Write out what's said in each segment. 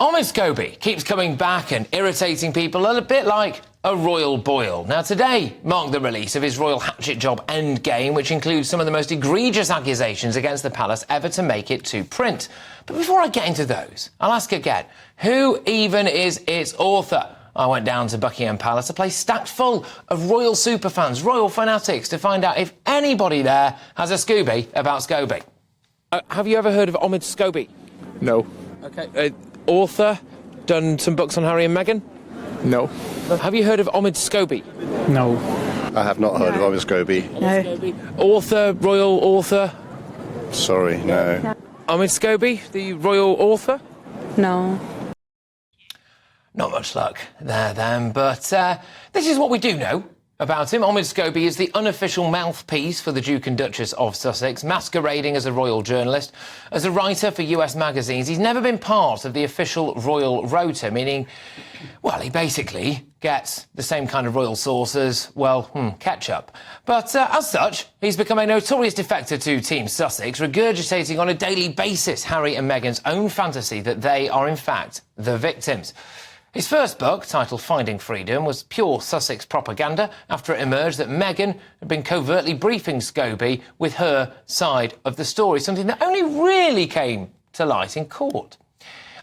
Omid Scobie keeps coming back and irritating people a bit like a royal boil. Now, today marked the release of his royal hatchet job Endgame, which includes some of the most egregious accusations against the palace ever to make it to print. But before I get into those, I'll ask again, who even is its author? I went down to Buckingham Palace, a place stacked full of royal superfans, royal fanatics, to find out if anybody there has a Scooby about Scobie. Have you ever heard of Omid Scobie? No. OK. Author, done some books on Harry and Meghan? No. Have you heard of Omid Scobie? No. I have not heard of Omid Scobie. No. Author, royal author? Sorry, no. Omid Scobie, the royal author? No. Not much luck there then, but this is what we do know about him. Omid Scobie is the unofficial mouthpiece for the Duke and Duchess of Sussex, masquerading as a royal journalist. As a writer for US magazines, he's never been part of the official royal rota, meaning, well, he basically gets the same kind of royal sauce as, well, ketchup. But as such, he's become a notorious defector to Team Sussex, regurgitating on a daily basis Harry and Meghan's own fantasy that they are, in fact, the victims. His first book, titled Finding Freedom, was pure Sussex propaganda after it emerged that Meghan had been covertly briefing Scobie with her side of the story, something that only really came to light in court.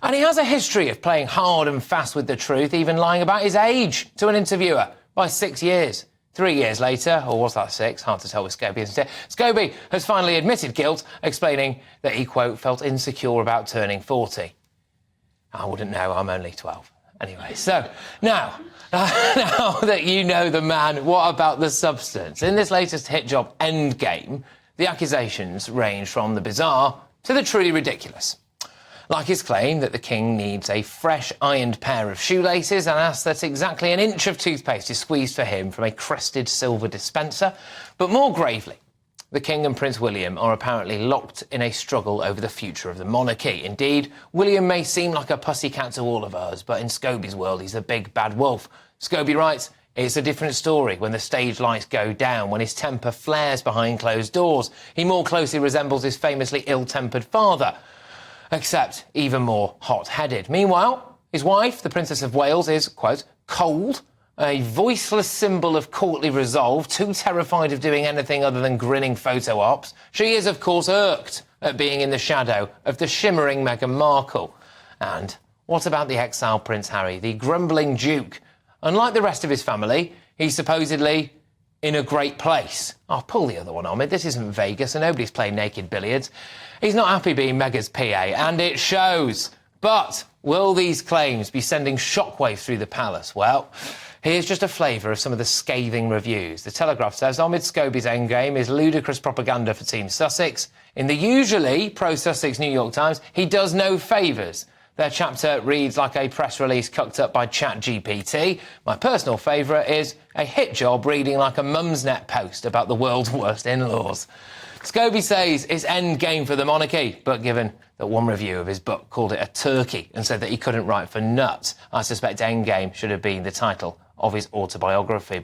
And he has a history of playing hard and fast with the truth, even lying about his age to an interviewer by 6 years. 3 years later, or was that 6? Hard to tell with Scobie, isn't it? Scobie has finally admitted guilt, explaining that he, quote, felt insecure about turning 40. I wouldn't know, I'm only 12. Anyway, so now that you know the man, what about the substance? In this latest hit job, Endgame, the accusations range from the bizarre to the truly ridiculous. Like his claim that the king needs a fresh ironed pair of shoelaces and asks that exactly an inch of toothpaste is squeezed for him from a crested silver dispenser. But more gravely, the King and Prince William are apparently locked in a struggle over the future of the monarchy. Indeed, William may seem like a pussycat to all of us, but in Scobie's world, he's a big bad wolf. Scobie writes, it's a different story when the stage lights go down, when his temper flares behind closed doors. He more closely resembles his famously ill-tempered father, except even more hot-headed. Meanwhile, his wife, the Princess of Wales, is, quote, cold, a voiceless symbol of courtly resolve, too terrified of doing anything other than grinning photo ops. She is, of course, irked at being in the shadow of the shimmering Meghan Markle. And what about the exiled Prince Harry, the grumbling Duke? Unlike the rest of his family, he's supposedly in a great place. Oh, pull the other one, Omid. This isn't Vegas and nobody's playing naked billiards. He's not happy being Meghan's PA, and it shows. But will these claims be sending shockwaves through the palace? Well, here's just a flavour of some of the scathing reviews. The Telegraph says Omid Scobie's Endgame is ludicrous propaganda for Team Sussex. In the usually pro-Sussex New York Times, he does no favours. Their chapter reads like a press release cooked up by ChatGPT. My personal favourite is a hit job reading like a Mumsnet post about the world's worst in-laws. Scobie says it's endgame for the monarchy, but given that one review of his book called it a turkey and said that he couldn't write for nuts, I suspect Endgame should have been the title of his autobiography.